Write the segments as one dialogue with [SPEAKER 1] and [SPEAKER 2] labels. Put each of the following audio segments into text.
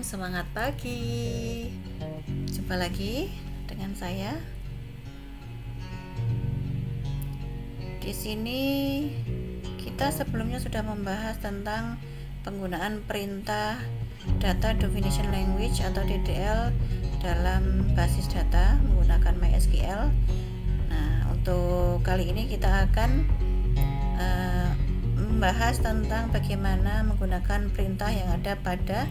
[SPEAKER 1] Semangat pagi. Jumpa lagi dengan saya. Di sini kita sebelumnya sudah membahas tentang penggunaan perintah Data Definition Language atau DDL dalam basis data menggunakan MySQL. Nah, untuk kali ini kita akan membahas tentang bagaimana menggunakan perintah yang ada pada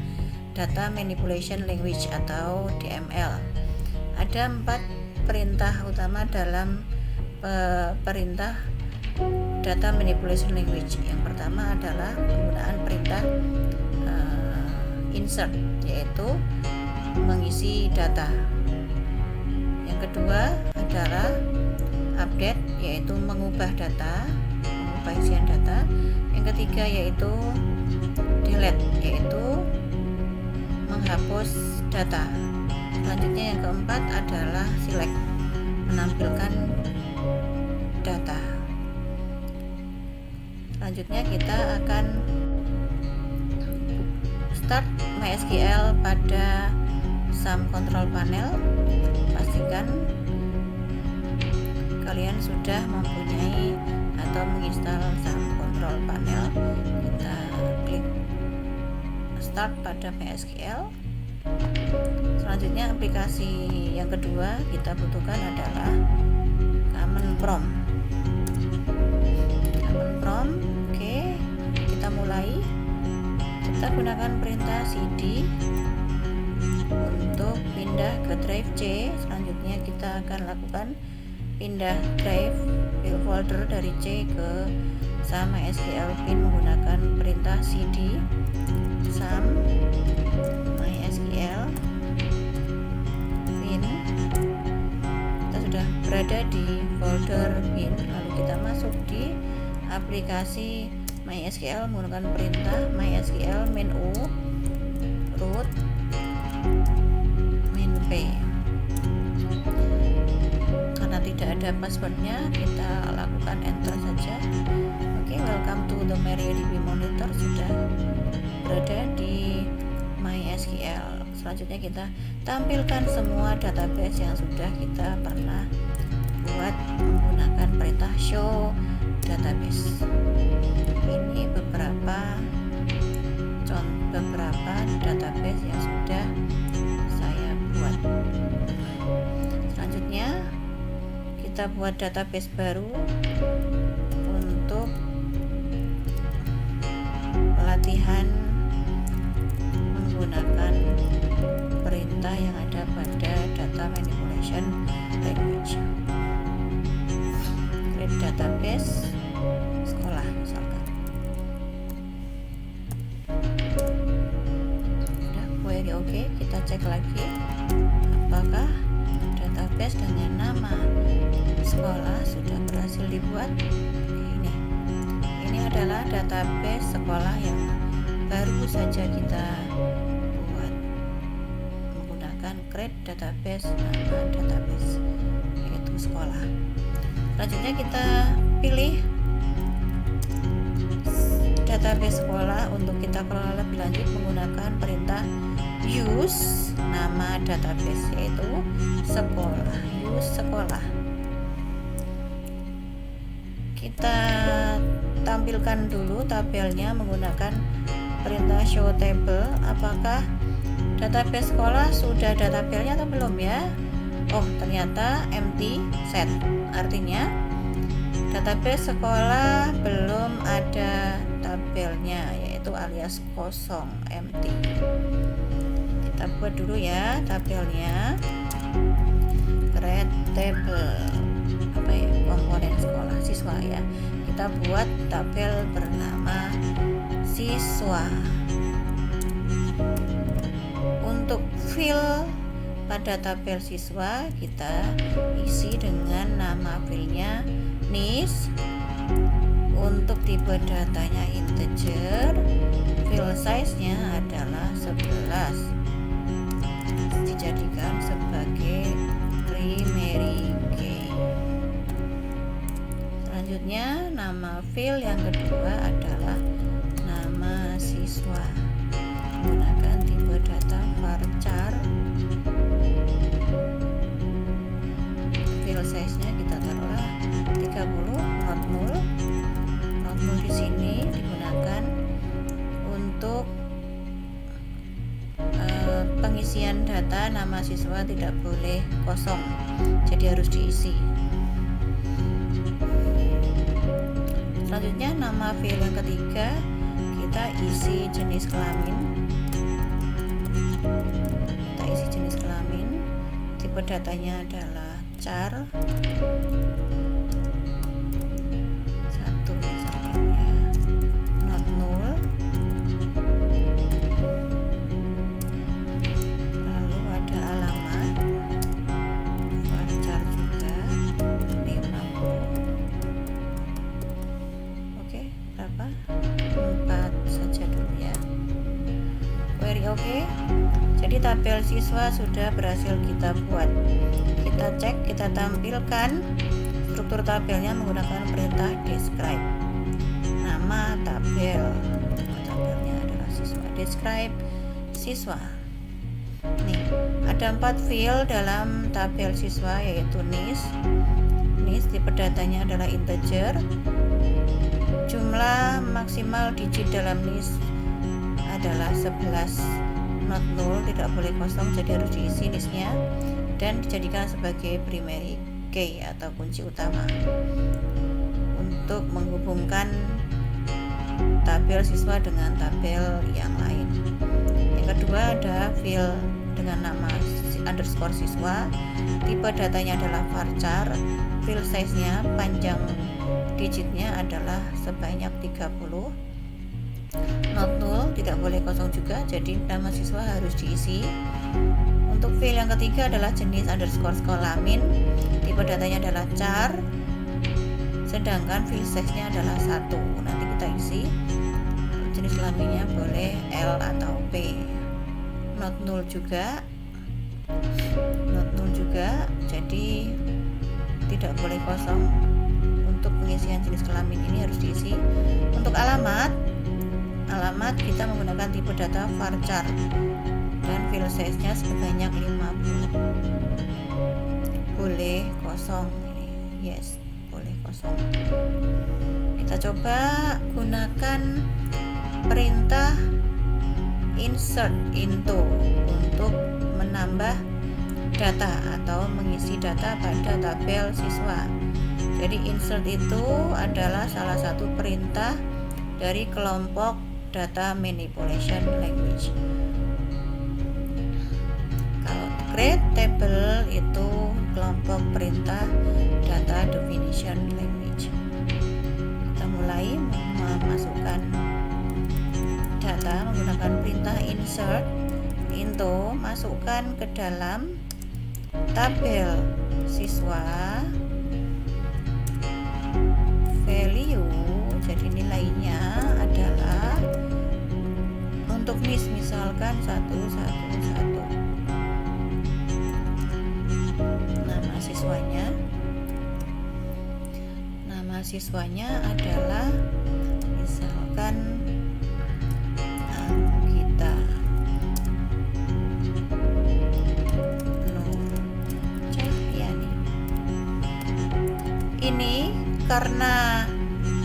[SPEAKER 1] Data Manipulation Language atau DML. Ada 4 perintah utama dalam perintah Data Manipulation Language. Yang pertama adalah penggunaan perintah insert, yaitu mengisi data. Yang kedua adalah update, yaitu mengubah data, mengubah isian data. Yang ketiga yaitu delete, yaitu menghapus data. Selanjutnya yang keempat adalah select, menampilkan data. Selanjutnya kita akan start MySQL pada SAM control panel. Pastikan kalian sudah mempunyai atau menginstal SAM control panel. Kita klik start pada MySQL. Selanjutnya aplikasi yang kedua kita butuhkan adalah command prompt. Oke, kita mulai. Kita gunakan perintah cd untuk pindah ke drive C. Selanjutnya kita akan lakukan pindah drive file folder dari C ke SAM MySQL bin menggunakan perintah cd SAM MySQL bin. Kita sudah berada di folder bin, lalu kita masuk di aplikasi MySQL menggunakan perintah MySQL min u root min p. Karena tidak ada passwordnya, kita lakukan enter saja. Oke, welcome to the MariaDB Monitor, sudah berada di MySQL. Selanjutnya kita tampilkan semua database yang sudah kita pernah buat menggunakan perintah show database. Ini beberapa database yang sudah saya buat. Selanjutnya kita buat database baru untuk pelatihan menggunakan perintah yang ada pada Data Manipulation Language. Create database sekolah misalkan. Udah query oke, kita cek lagi apakah database dengan nama sekolah sudah berhasil dibuat. Ini adalah database sekolah yang baru saja kita buat menggunakan create database, nama database yaitu sekolah. Selanjutnya kita pilih database sekolah. Untuk kita kelola lebih lanjut menggunakan perintah use nama database, yaitu sekolah. Use sekolah. Kita tampilkan dulu tabelnya menggunakan perintah show table. Apakah database sekolah sudah ada tabelnya atau belum ya? Oh, ternyata empty set, artinya database sekolah belum ada tabelnya, yaitu alias kosong, empty. Kita buat dulu ya tabelnya. Create table, komponen sekolah siswa ya. Kita buat tabel bernama siswa. Untuk field pada tabel siswa kita isi dengan nama filenya nis. Untuk tipe datanya integer, file size-nya adalah 11. Dijadikan sebagai primary key. Selanjutnya nama file yang kedua adalah nama siswa menggunakan tipe data varchar file size nya kita taruhlah 30, not null. Not null di sini digunakan untuk pengisian data nama siswa tidak boleh kosong, jadi harus diisi. Selanjutnya nama file yang ketiga kita isi jenis kelamin. Kita isi jenis kelamin, tipe datanya adalah char. Satu misalnya, not null. Lalu ada alamat varchar juga 50. Oke, berapa? 4 saja dulu ya. Query oke. Jadi tabel siswa sudah berhasil kita buat. Kita cek, kita tampilkan struktur tabelnya menggunakan perintah describe. Nama tabel, tabelnya adalah siswa. Describe siswa. Nih, ada 4 field dalam tabel siswa, yaitu NIS. NIS tipe datanya adalah integer. Jumlah maksimal digit dalam NIS adalah 11, not null, tidak boleh kosong, jadi harus diisi NIS-nya dan dijadikan sebagai primary key atau kunci utama untuk menghubungkan tabel siswa dengan tabel yang lain. Yang kedua ada field dengan nama underscore siswa, tipe datanya adalah varchar, file size-nya panjang digitnya adalah sebanyak 30, not null, tidak boleh kosong juga, jadi nama siswa harus diisi. Untuk file yang ketiga adalah jenis underscore kelamin, tipe datanya adalah char, sedangkan file size-nya adalah 1. Nanti kita isi jenis kelaminnya boleh L atau P. Not null juga, jadi tidak boleh kosong. Untuk pengisian jenis kelamin ini harus diisi. Untuk alamat kita menggunakan tipe data varchar dan file size-nya sebanyak 50. Boleh kosong, yes, boleh kosong. Kita coba gunakan perintah insert into untuk menambah data atau mengisi data pada tabel siswa. Jadi insert itu adalah salah satu perintah dari kelompok data manipulation language. Kalau create table itu kelompok perintah data definition language. Kita mulai memasukkan data menggunakan perintah insert into, masukkan ke dalam tabel siswa value, jadi nilainya adalah untuk NIS misalkan 111. Nama siswanya adalah misalkan Anggita Nur Cahyani. Ini karena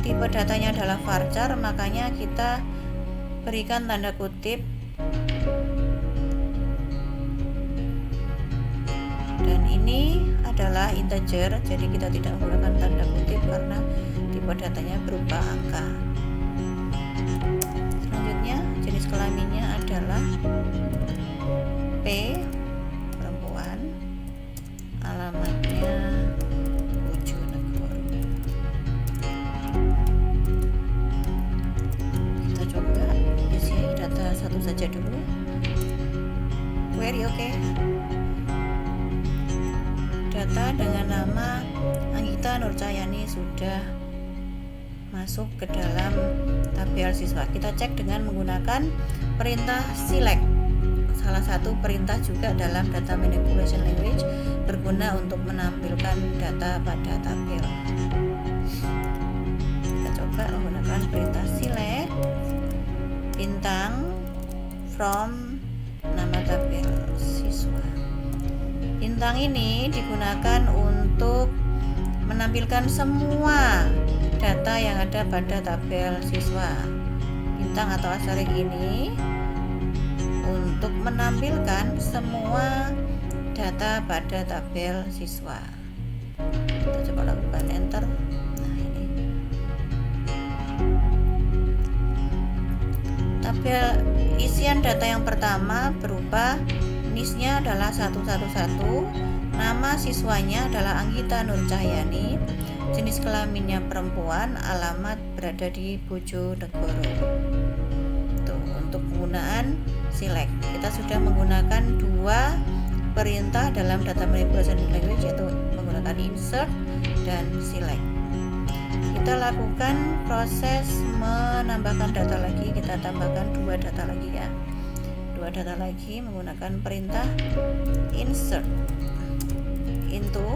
[SPEAKER 1] tipe datanya adalah varchar, makanya kita berikan tanda kutip dan ini adalah integer, jadi kita tidak menggunakan tanda kutip karena tipe datanya berupa angka. Selanjutnya jenis kelaminnya adalah P, perempuan, alamatnya Bojonegoro. Kita coba isi data satu saja dulu. Query oke. Data dengan nama Anggita Nur Cahyani sudah masuk ke dalam tabel siswa. Kita cek dengan menggunakan perintah select. Salah satu perintah juga dalam data manipulation language berguna untuk menampilkan data pada tabel. Kita coba menggunakan perintah select bintang from nama tabel siswa. Bintang ini digunakan untuk menampilkan semua data yang ada pada tabel siswa. Bintang atau asterisk ini untuk menampilkan semua data pada tabel siswa. Kita coba lakukan enter. Nah, ini tabel isian data yang pertama berupa NIS-nya adalah 111, nama siswanya adalah Anggita Nur Cahyani, jenis kelaminnya perempuan, alamat berada di Bojonegoro. Tuh, untuk penggunaan select, kita sudah menggunakan dua perintah dalam data manipulation language, yaitu menggunakan insert dan select. Kita lakukan proses menambahkan data lagi, kita tambahkan dua data lagi ya. Dua data lagi menggunakan perintah insert into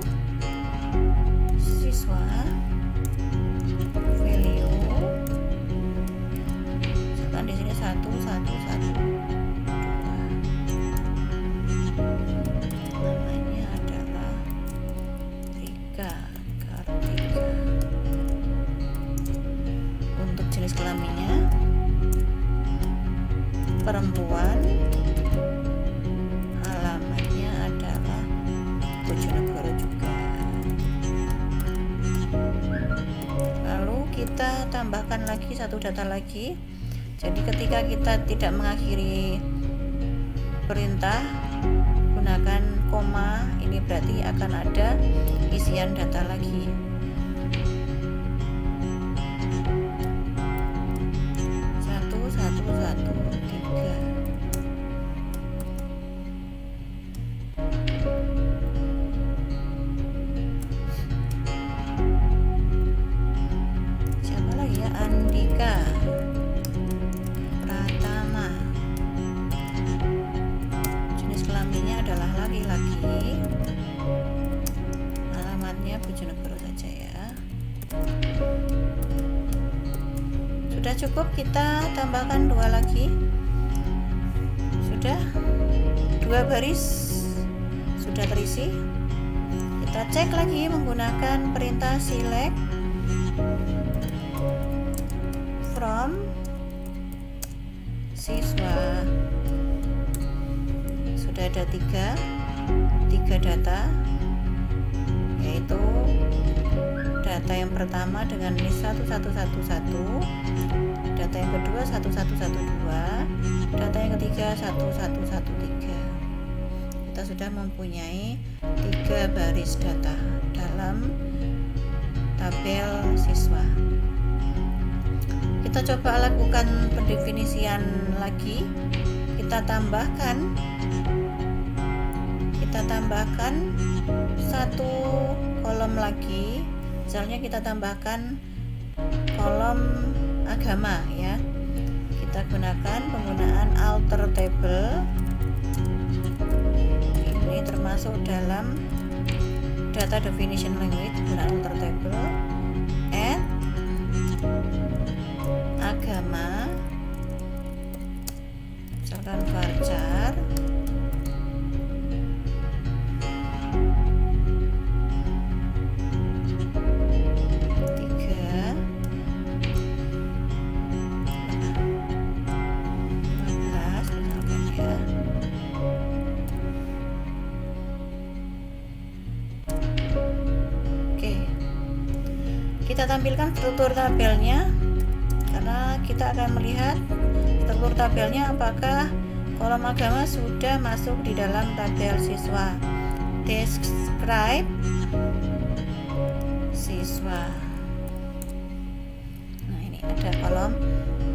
[SPEAKER 1] siswa value. Misalkan di sini 1 1 1 2. Namanya adalah Rika, Kartika. Untuk jenis kelaminnya perempuan, alamatnya adalah Bojonegoro juga. Lalu kita tambahkan lagi satu data lagi. Jadi ketika kita tidak mengakhiri perintah gunakan koma, ini berarti akan ada isian data lagi. Siapa lagi ya? Andika Pratama, jenis kelaminnya adalah laki-laki, alamatnya Bojonegoro saja ya. Sudah cukup, kita tambahkan dua lagi. Sudah, dua baris sudah terisi. Kita cek lagi menggunakan perintah select from siswa. Sudah ada tiga data, yaitu data yang pertama dengan NIS 1111, data yang kedua 1112, data yang ketiga 1113. Kita sudah mempunyai 3 baris data dalam tabel siswa. Kita coba lakukan pendefinisian lagi. Kita tambahkan satu kolom lagi. Misalnya kita tambahkan kolom agama ya. Kita gunakan penggunaan alter table. Ini termasuk dalam data definition language, penggunaan alter table. Add agama, misalkan varchar kita tampilkan struktur tabelnya, karena kita akan melihat struktur tabelnya apakah kolom agama sudah masuk di dalam tabel siswa. Describe siswa. Nah, ini ada kolom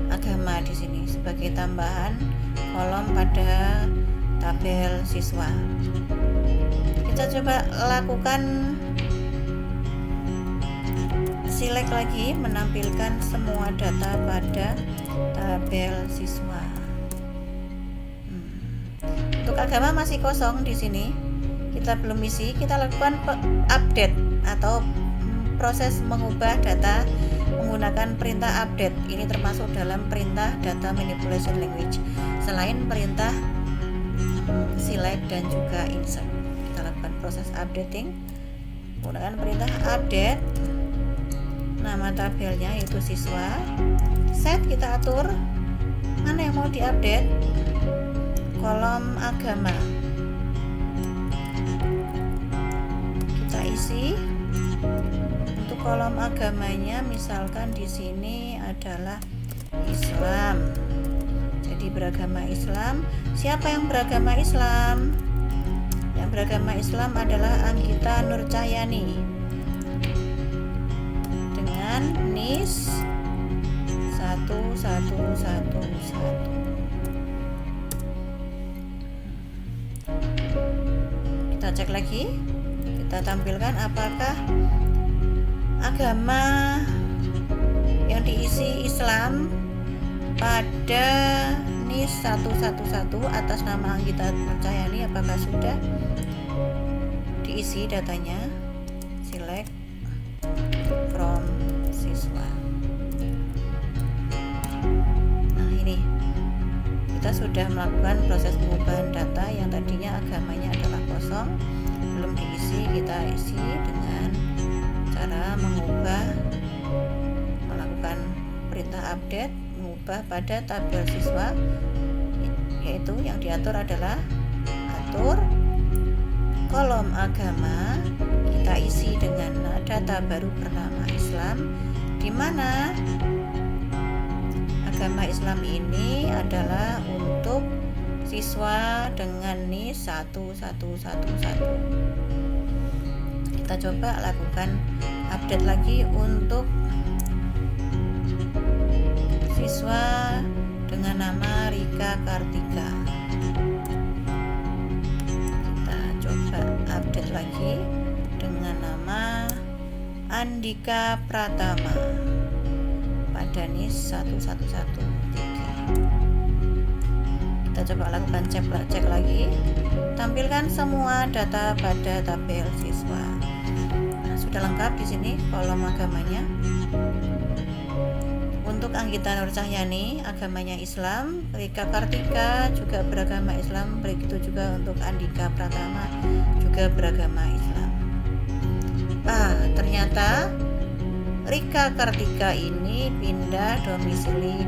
[SPEAKER 1] agama di sini sebagai tambahan kolom pada tabel siswa. Kita coba lakukan select lagi, menampilkan semua data pada tabel siswa. Untuk agama masih kosong di sini, kita belum isi. Kita lakukan update atau proses mengubah data menggunakan perintah update. Ini termasuk dalam perintah data manipulation language. Selain perintah select dan juga insert. Kita lakukan proses updating menggunakan perintah update. Nama tabelnya yaitu siswa. Set kita atur mana yang mau diupdate. Kolom agama kita isi. Untuk kolom agamanya misalkan di sini adalah Islam. Jadi beragama Islam. Siapa yang beragama Islam? Yang beragama Islam adalah Anggita Nurcahyani dengan NIS 1111. Kita cek lagi. Kita tampilkan apakah agama yang diisi Islam pada NIS 111 atas nama Anggita Nurcahyani, apakah sudah diisi datanya. Select from siswa. Nah, ini kita sudah melakukan proses pengubahan data yang tadinya agamanya adalah kosong, belum diisi. Kita isi dengan cara melakukan perintah update, mengubah pada tabel siswa, yaitu yang diatur adalah atur kolom agama. Kita isi dengan data baru bernama Islam, di mana agama Islam ini adalah untuk siswa dengan NIS 1111. Kita coba lakukan update lagi untuk siswa dengan nama Rika Kartika. Kita coba update lagi dengan nama Andika Pratama pada NIS 1113. Kita coba lakukan cek lagi. Tampilkan semua data pada tabel siswa. Nah, sudah lengkap di sini kolom agamanya. Untuk Anggita Nurcahyani agamanya Islam, Rika Kartika juga beragama Islam, begitu juga untuk Andika Pratama juga beragama Islam. Ternyata Rika Kartika ini pindah domisili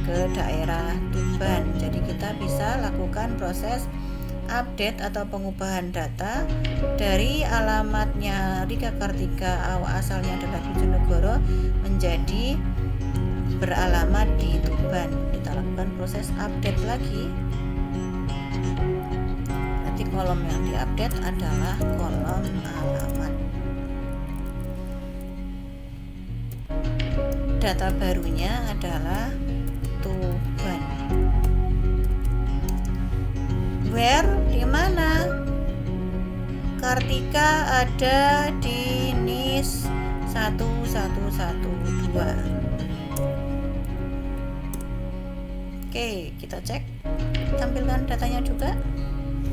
[SPEAKER 1] ke daerah Tuban. Jadi kita bisa lakukan proses update atau pengubahan data dari alamatnya Rika Kartika asalnya adalah Bojonegoro menjadi beralamat di Tuban. Kita lakukan proses update lagi. Nanti kolom yang diupdate adalah kolom alamat. Data barunya adalah Tuban. Where di mana? Kartika ada di NIS 1112. Oke, kita cek. Tampilkan datanya juga.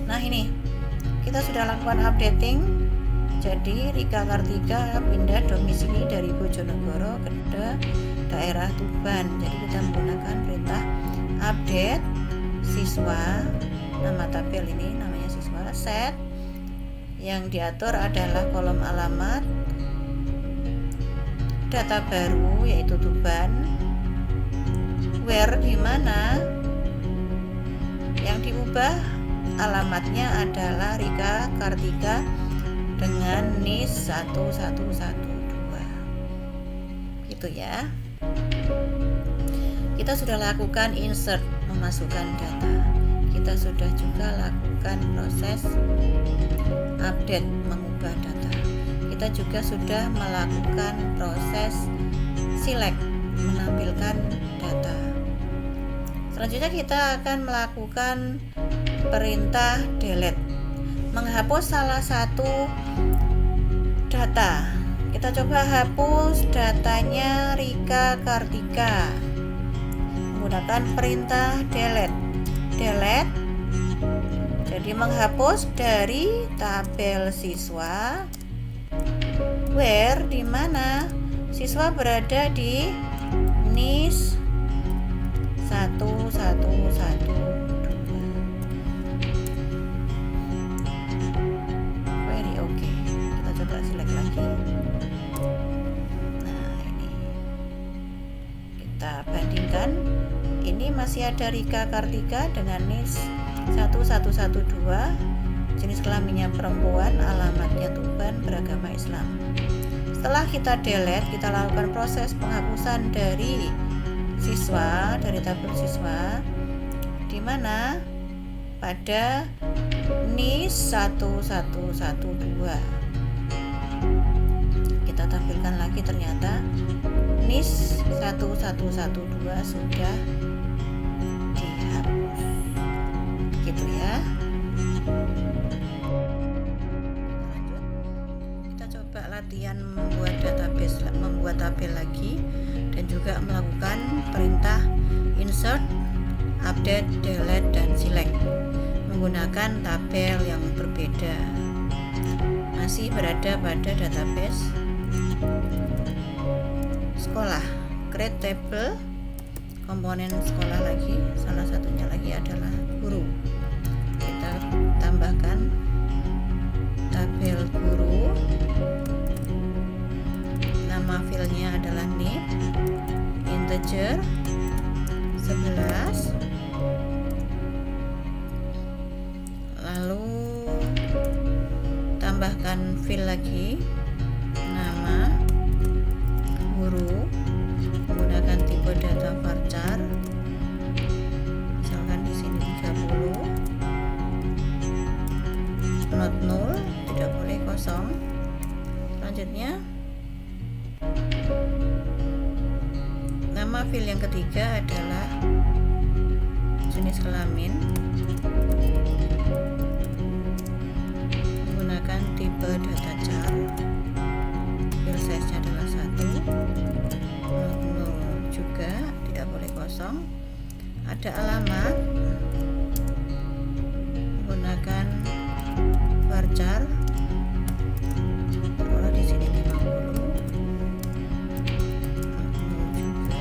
[SPEAKER 1] Nah, ini kita sudah lakukan updating. Jadi Rika Kartika pindah domisili dari Bojonegoro ke daerah Tuban. Jadi kita menggunakan perintah update siswa. Nama tabel ini namanya siswa. Set yang diatur adalah kolom alamat, data baru yaitu Tuban. Where di mana? Yang diubah alamatnya adalah Rika Kartika dengan NIS 1112. Gitu ya. Kita sudah lakukan insert, memasukkan data. Kita sudah juga lakukan proses update, mengubah data. Kita juga sudah melakukan proses select, menampilkan data. Selanjutnya kita akan melakukan perintah delete, menghapus salah satu data. Kita coba hapus datanya Rika Kartika menggunakan perintah delete. Jadi menghapus dari tabel siswa. Where di mana? Siswa berada di NIS 1112. masih ada Rika Kartika dengan NIS 1112, jenis kelaminnya perempuan, alamatnya Tuban, beragama Islam. Setelah kita delete, kita lakukan proses penghapusan dari siswa, dari tabel siswa, di mana pada NIS 1112 kita tampilkan lagi, ternyata NIS 1112 sudah dihapus, gitu ya. Lanjut, kita coba latihan membuat tabel lagi, dan juga melakukan perintah insert, update, delete, dan select menggunakan tabel yang berbeda. Masih berada pada database sekolah, create table, komponen sekolah lagi, salah satunya lagi adalah guru. Kita tambahkan tabel guru, nama filenya adalah name, integer 11, lalu tambahkan fil lagi, nama guru, menggunakan tipe data varchar, misalkan di sini 30, not null, tidak boleh kosong. Selanjutnya nama fil yang ketiga adalah jenis kelamin, menggunakan tipe data char, fil size nya adalah 1, null juga, tidak boleh kosong. Ada alamat, menggunakan varchar, taruhlah di sini 50, null juga.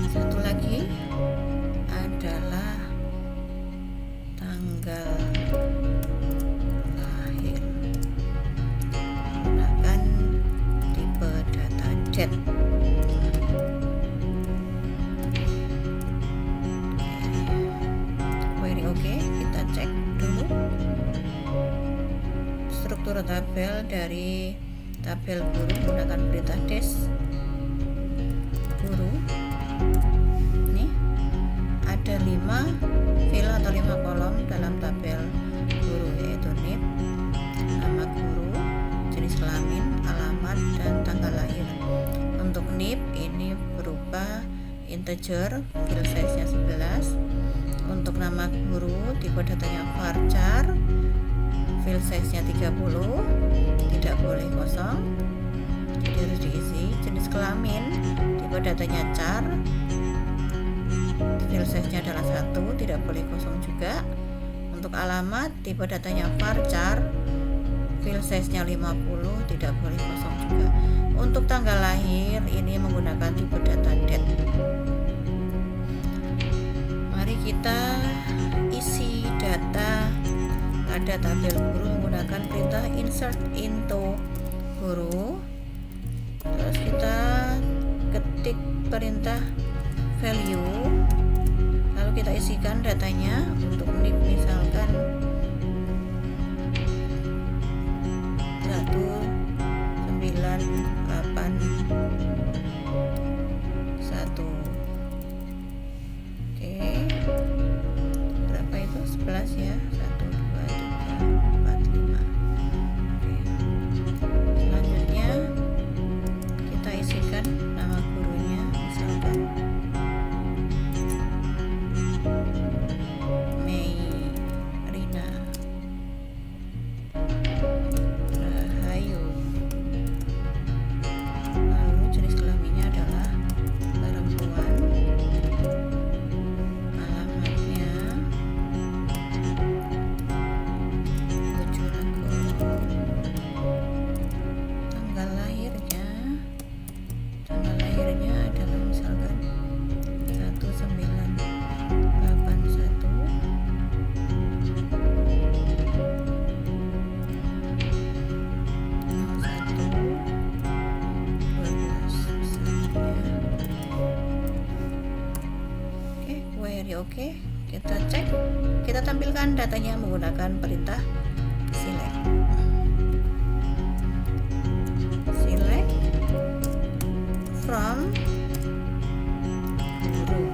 [SPEAKER 1] Satu lagi adalah tanggal lahir, menggunakan tipe data date. Query oke, kita cek dulu struktur tabel dari tabel guru menggunakan perintah des guru. Ini ada 5 fil atau 5 kolom dalam tabel guru, yaitu name, nama guru, jenis kelamin, alamat, dan tanggal lahir. Untuk name ini berupa integer, fil size nya 11. Untuk nama guru, tipe datanya varchar, fil size nya 30, tidak boleh kosong, jadi harus diisi. Jenis kelamin, tipe datanya char, fil size nya adalah 1, tidak boleh kosong juga. Untuk alamat, tipe datanya varchar, fil size nya 50, tidak boleh kosong juga. Untuk tanggal lahir ini menggunakan tipe data date. Mari kita isi data pada tabel guru menggunakan perintah insert into guru. Terus kita ketik perintah value, lalu kita isikan datanya. Untuk nip misalkan 198 Oke, berapa itu? 11 ya, 1, 2, 3, 4, 5. Oke. Selanjutnya kita isikan nama gurunya, misalkan Mei. Oke, kita cek, kita tampilkan datanya menggunakan perintah select. Select from guru.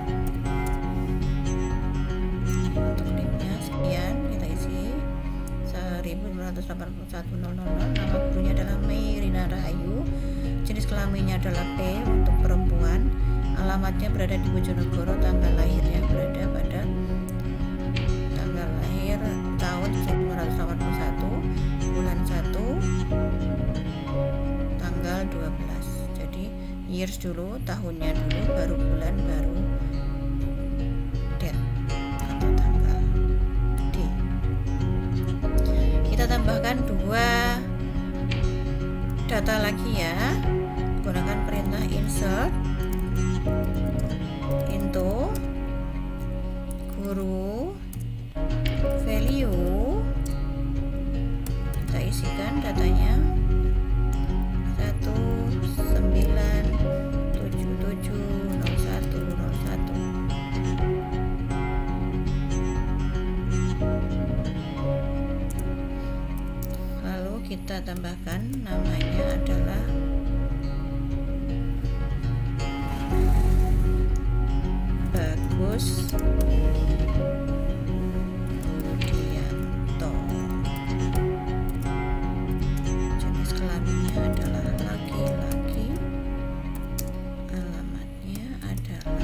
[SPEAKER 1] Untuk nimnya sekian, kita isi 1.981.000. Nama gurunya adalah Mayrina Rahayu. Jenis kelaminnya adalah P untuk perempuan. Alamatnya berada di Bojonegoro. Tanggal lahirnya berada pada tanggal lahir tahun 1981, bulan 1, tanggal 12. Jadi years dulu, tahunnya dulu, baru bulan, baru date atau tanggal D. Kita tambahkan 2 data lagi ya, gunakan perintah insert into guru value. Kita isikan datanya 19770101. Lalu kita tambahkan namanya adalah Bagus Budianto. Jenis kelaminnya adalah laki-laki. Alamatnya adalah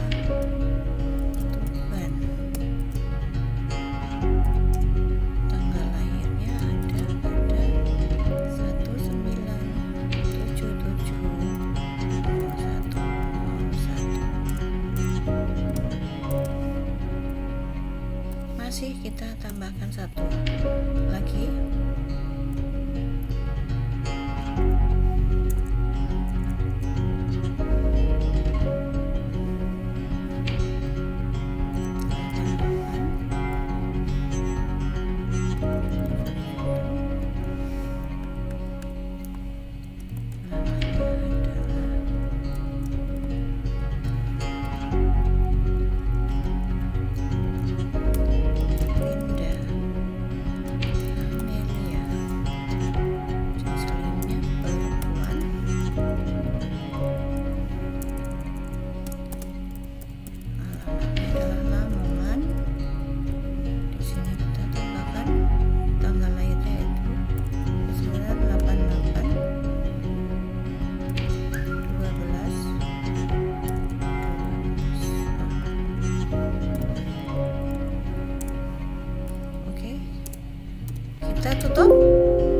[SPEAKER 1] Tuban. Tanggal lahirnya ada pada 19770101. Masih kita tambahkan 1 lagi. Kita tutup.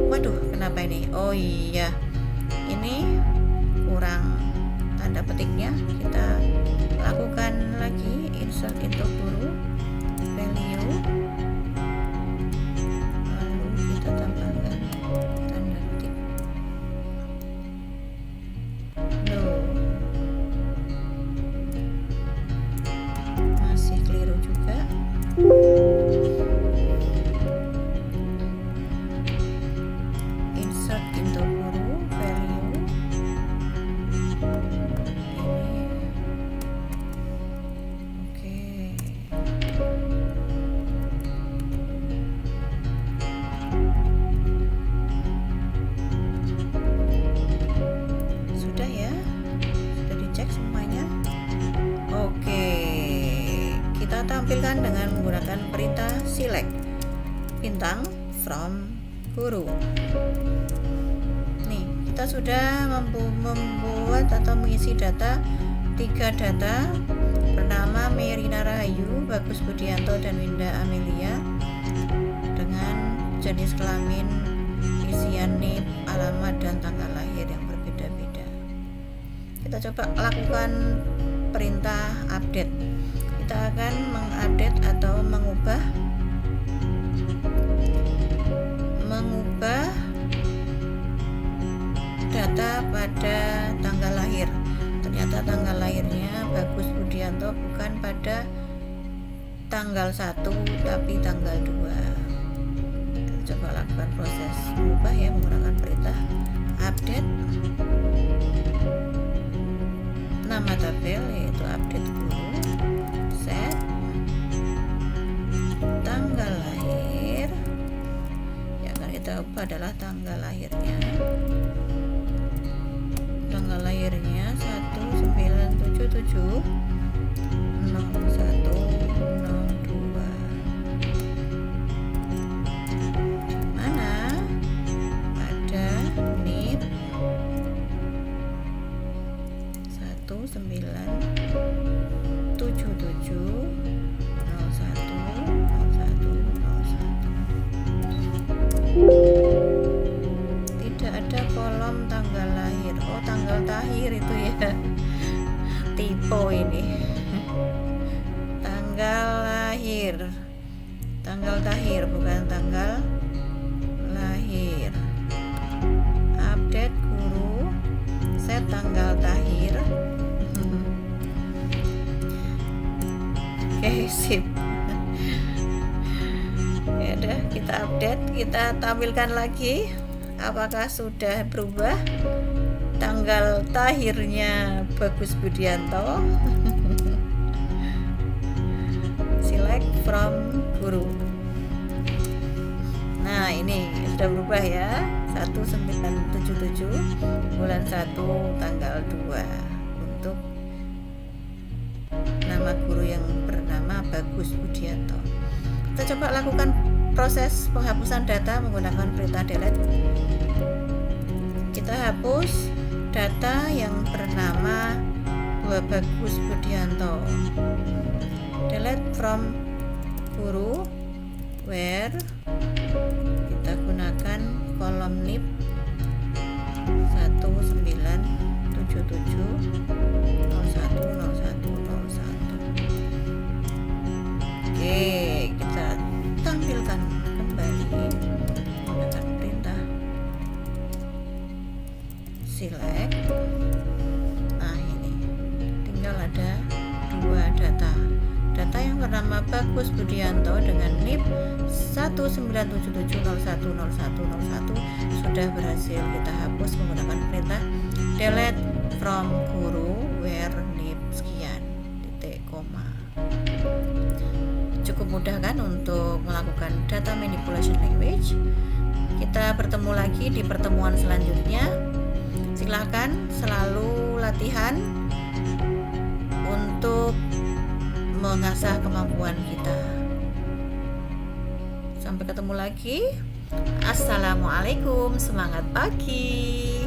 [SPEAKER 1] Waduh, kenapa ini? Oh iya, ini kurang tanda petiknya. Kita lakukan lagi insert into guru value, lalu kita tambahkan tanda petik. No, masih keliru juga. Into guru value ini. Oke. Sudah ya, sudah dicek semuanya. Oke, kita tampilkan dengan menggunakan perintah select bintang from guru. Kita sudah membuat atau mengisi data 3 data bernama Mayrina Rahayu, Bagus Budianto, dan Winda Amelia dengan jenis kelamin, isian NIP, alamat, dan tanggal lahir yang berbeda-beda. Kita coba lakukan perintah update. Kita akan mengupdate atau mengubah data pada tanggal lahir. Ternyata tanggal lahirnya Bagus Budianto bukan pada tanggal 1 tapi tanggal 2. Kita coba lakukan proses mengubah ya menggunakan perintah update. Nama tabel yaitu update guru, set kita ubah adalah tanggal lahirnya. Tanggal lahirnya 1977 0102. Mana ada NIP 1977 010101. Tidak ada kolom tanggal lahir. Oh, tanggal tahir itu ya. Tipe ini. Tanggal lahir. Tanggal tahir bukan tanggal lahir. Update guru. Set tanggal tahir. Oke, sip. Ya udah, kita update, kita tampilkan lagi apakah sudah berubah tanggal tahirnya Bagus Budianto. Select from guru. Nah, ini sudah berubah ya. 1977 bulan 1 tanggal 2 untuk nama guru yang bernama Bagus Budianto. Kita coba lakukan proses penghapusan data menggunakan perintah delete. Kita hapus data yang bernama Bagus Budianto. Delete from guru where kita gunakan kolom NIP 1977 010101. Oke, kita tampilkan kembali menggunakan perintah select. Nah, ini tinggal ada dua data yang bernama Bagus Budianto dengan NIP 1977010101 sudah berhasil kita hapus menggunakan perintah delete from guru where NIP sekian titik koma. Cukup mudah kan untuk melakukan data manipulation language. Kita bertemu lagi di pertemuan selanjutnya. Silahkan selalu latihan untuk mengasah kemampuan kita. Sampai ketemu lagi. Assalamualaikum, semangat pagi.